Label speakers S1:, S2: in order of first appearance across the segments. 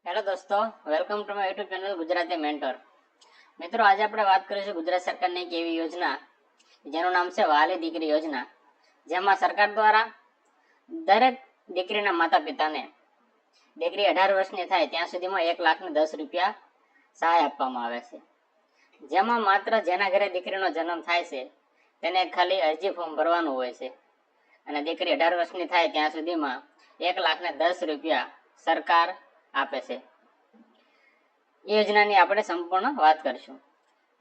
S1: Hello દોસ્તો, welcome to my YouTube channel Gujarati mentor. મિત્રો, આજે આપણે વાત કરીશું ગુજરાત સરકારની એક એવી યોજના જેનું નામ છે વહાલી દીકરી યોજના, જેમાં સરકાર દ્વારા દરેક દીકરીના માતા પિતાને દીકરી 18 વર્ષની થાય ત્યાં સુધીમાં 1,10,000 સહાય આપવામાં આવે છે. જેમાં માત્ર જેના ઘરે દીકરીનો જન્મ થાય છે તેને ખાલી અરજી ફોર્મ ભરવાનું હોય છે અને દીકરી 18 વર્ષની થાય ત્યાં સુધીમાં 1,10,000 સરકાર આપે છે. એ યોજનાની આપણે સંપૂર્ણ વાત કરીશું.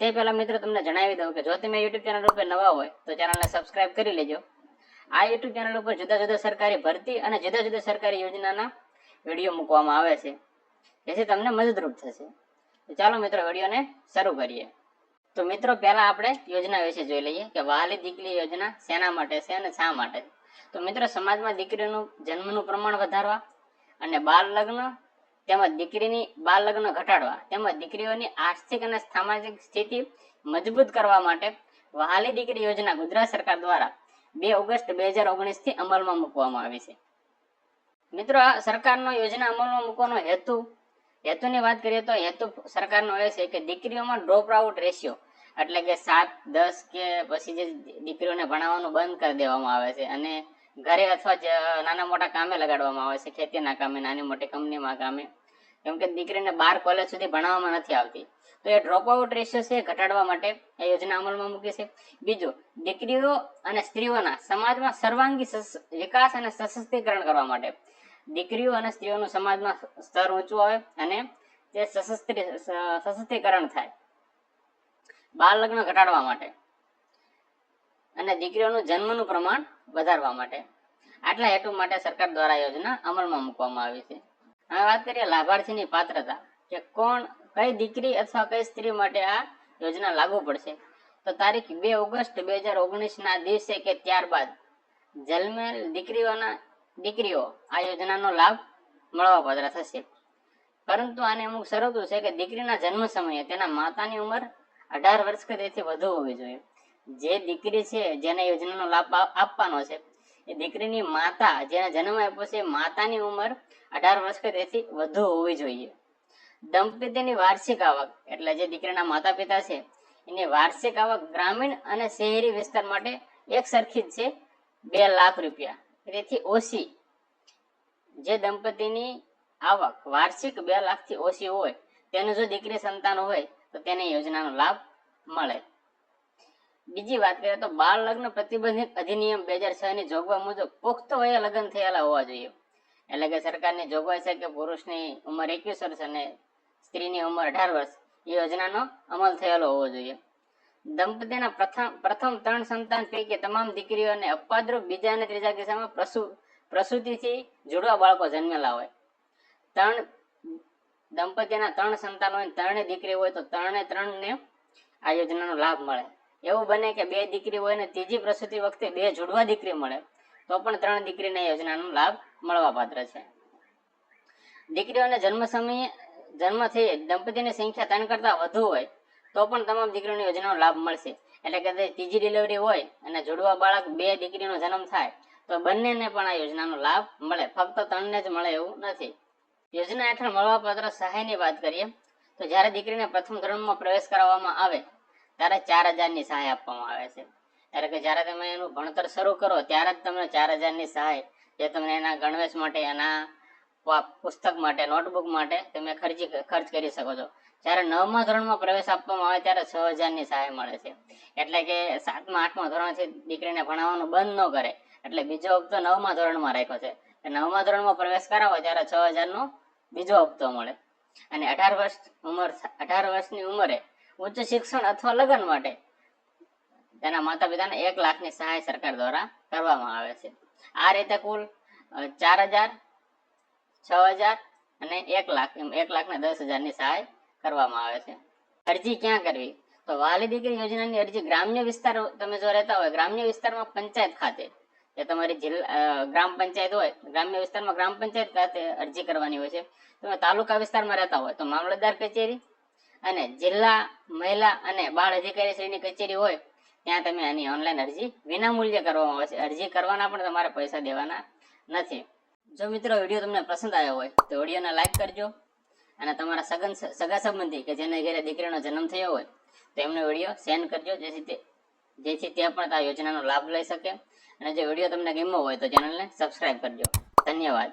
S1: તે પહેલા મિત્રો તમને જણાવી દઉં કે જો તમે યુટ્યુબ ચેનલ ઉપર નવા હોય તો ચેનલને સબસ્ક્રાઇબ કરી લેજો. આ યુટ્યુબ ચેનલ ઉપર જુદા જુદા સરકારી ભરતી અને જુદા જુદા સરકારી યોજનાના વિડીયો મૂકવામાં આવે છે, જેથી તમને મદદરૂપ થશે. તો ચાલો મિત્રો, વિડીયોને શરૂ કરીએ. તો મિત્રો, પહેલા આપણે યોજના વિશે જોઈ લઈએ કે વહાલી દીકરી યોજના શેના માટે છે અને શા માટે. તો મિત્રો, સમાજમાં દીકરીનું જન્મનું પ્રમાણ વધારવા અને બાળ લગ્ન તેમજ દીકરીની બાળ લગ્ન ઘટાડવા તેમજ દીકરીઓની આર્થિક અને સામાજિક સ્થિતિ મજબૂત કરવા માટે વહાલી દીકરી યોજના ગુજરાત સરકાર દ્વારા 2 ઓગસ્ટ 2019 થી અમલમાં મૂકવામાં આવી છે. મિત્રો, આ સરકારનો યોજના અમલમાં મૂકવાનો હેતુની વાત કરીએ તો હેતુ સરકારનો એ છે કે દીકરીઓમાં ડ્રોપ આઉટ રેશિયો એટલે કે 7, 10 કે પછી જે દીકરીઓને ભણાવવાનું બંધ કરી દેવામાં આવે છે અને ઘરે અથવા નાના મોટા કામે લગાડવામાં આવે છે, ખેતીના કામે, નાની મોટી કંપનીમાં કામે, કેમ કે દીકરીને 12 કોલેજ સુધી ભણાવવામાં નથી આવતી. તો એ ડ્રોપ આઉટ રેશિયો છે ઘટાડવા માટે એ યોજના અમલમાં મૂકી છે. બીજું, દીકરીઓ અને સ્ત્રીઓના સમાજમાં સર્વાંગી વિકાસ અને સશક્તિકરણ કરવા માટે દીકરીઓ અને સ્ત્રીઓનું સમાજમાં સ્તર ઊંચું આવે અને તે સશક્તિકરણ થાય. બાળ લગ્ન ઘટાડવા માટે અને દીકરીઓનું જન્મનું પ્રમાણ વધારવા માટે, આટલા હેતુ માટે સરકાર દ્વારા યોજના અમલમાં મૂકવામાં આવી છે. હવે વાત કરીએ લાભાર્થીની પાત્રતા, કે કઈ દીકરી અથવા કઈ સ્ત્રી માટે આ યોજના લાગુ પડશે. તો તારીખ 2 ઓગસ્ટ 2019 ના દિવસે કે ત્યારબાદ જન્મેલ દીકરીઓ આ યોજનાનો લાભ મળવાપાત્ર થશે. પરંતુ આની અમુક શરતો છે કે દીકરીના જન્મ સમયે તેના માતાની ઉંમર 18 વર્ષ કે તેથી વધુ હોવી જોઈએ. જે દીકરી છે જેને યોજનાનો લાભ આપવાનો છે એ દીકરીની માતા જેને જન્મ આપ્યો છે માતાની ઉંમર 18 વર્ષ કે તેથી વધુ હોવી જોઈએ. દંપતીની વાર્ષિક આવક એટલે જે દીકરીના માતા પિતા છે એની વાર્ષિક આવક ગ્રામીણ અને શહેરી વિસ્તાર માટે એક સરખી જ છે, 2 લાખ રૂપિયા. તેથી ઓછી જે દંપતીની આવક વાર્ષિક 2 લાખથી ઓછી હોય તેનું જો દીકરી સંતાન હોય તો તેને યોજનાનો લાભ મળે. બીજી વાત કરીએ તો બાળ લગ્ન પ્રતિબંધિત અધિનિયમ 2006 ની જોગવાઈ મુજબ પુખ્ત વયે લગ્ન થયેલા હોવા જોઈએ. એટલે કે સરકારની જોગવાઈ છે કે પુરુષની ઉંમર 21 વર્ષ અને સ્ત્રીની ઉંમર 18 વર્ષ એ યોજનાનો અમલ થયેલો હોવો જોઈએ. દંપતીના પ્રથમ 3 સંતાન પૈકી તમામ દીકરીઓને અપવાદરૂપ બીજા અને ત્રીજા કિસ્સામાં પ્રસૂતિથી જુડવા બાળકો જન્મેલા હોય. દંપતીના 3 સંતાન હોય, 3 દીકરી હોય તો 3ને આ યોજનાનો લાભ મળે. એવું બને કે 2 દીકરી હોય ને ત્રીજી પ્રસૂતિ વખતે 2 જુડવા દીકરી મળે તો પણ 3 દીકરીને યોજનાનો લાભ મળવા પાત્ર છે. દીકરીઓને જન્મથી દંપતીની સંખ્યા 3 કરતા વધુ હોય તો પણ તમામ દીકરીઓને યોજનાનો લાભ મળશે. એટલે કે ત્રીજી ડિલિવરી હોય અને જુડવા બાળક 2 દીકરીનો જન્મ થાય તો બંનેને પણ આ યોજનાનો લાભ મળે, ફક્ત 3ને જ મળે એવું નથી. યોજના હેઠળ મળવાપાત્ર સહાયની વાત કરીએ તો જ્યારે દીકરીને પ્રથમ ધોરણમાં પ્રવેશ કરાવવામાં આવે ત્યારે 4,000ની સહાય આપવામાં આવે છે. એટલે કે જ્યારે તમે એનું ભણતર શરૂ કરો ત્યારે જ તમને 4,000ની સહાય, જે તમને એના ગણવેશ માટે, એના પુસ્તક માટે, નોટબુક માટે તમે ખર્ચ કરી શકો છો. જ્યારે 9મા ધોરણમાં પ્રવેશ આપવામાં આવે ત્યારે 6,000ની સહાય મળે છે. એટલે કે 7મા 8મા ધોરણથી દીકરીને ભણાવવાનું બંધ ન કરે એટલે બીજો હપ્તો 9મા ધોરણમાં રાખ્યો છે. 9મા ધોરણમાં પ્રવેશ કરાવો ત્યારે 6,000નો બીજો હપ્તો મળે. અને 18 વર્ષની ઉંમરે ઉચ્ચ શિક્ષણ અથવા લગ્ન માટે તેના માતા પિતાને 1 લાખની સહાય સરકાર દ્વારા કરવામાં આવે છે. આ રીતે કુલ 4,000, 6,000 અને 1 લાખ, એમ 1,10,000ની સહાય કરવામાં આવે છે. અરજી ક્યાં કરવી? તો વહાલી દીકરી યોજનાની અરજી ગ્રામ્ય વિસ્તાર તમે જો રહેતા હોય, ગ્રામ્ય વિસ્તારમાં પંચાયત ખાતે, જે તમારી ગ્રામ પંચાયત હોય, ગ્રામ્ય વિસ્તારમાં ગ્રામ પંચાયત ખાતે અરજી કરવાની હોય છે. તમે તાલુકા વિસ્તારમાં રહેતા હોય તો મામલતદાર કચેરી અને જિલ્લા મહિલા અને બાળ અધિકારી શ્રીની કચેરી હોય ત્યાં તમે આની ઓનલાઈન અરજી વિનામૂલ્યે કરવામાં આવે છે. અરજી કરવાના પણ તમારે પૈસા દેવાના નથી. જો મિત્રો વિડીયો તમને પસંદ આવ્યો હોય તો વિડીયોને લાઈક કરજો, અને તમારા સગા સંબંધી કે જેને ઘરે દીકરીનો જન્મ થયો હોય તો એમનો વિડીયો સેન્ડ કરજો, જેથી તે પણ આ યોજનાનો લાભ લઈ શકે. અને જો વિડીયો તમને ગમ્યો હોય તો ચેનલને સબસ્ક્રાઇબ કરજો. ધન્યવાદ.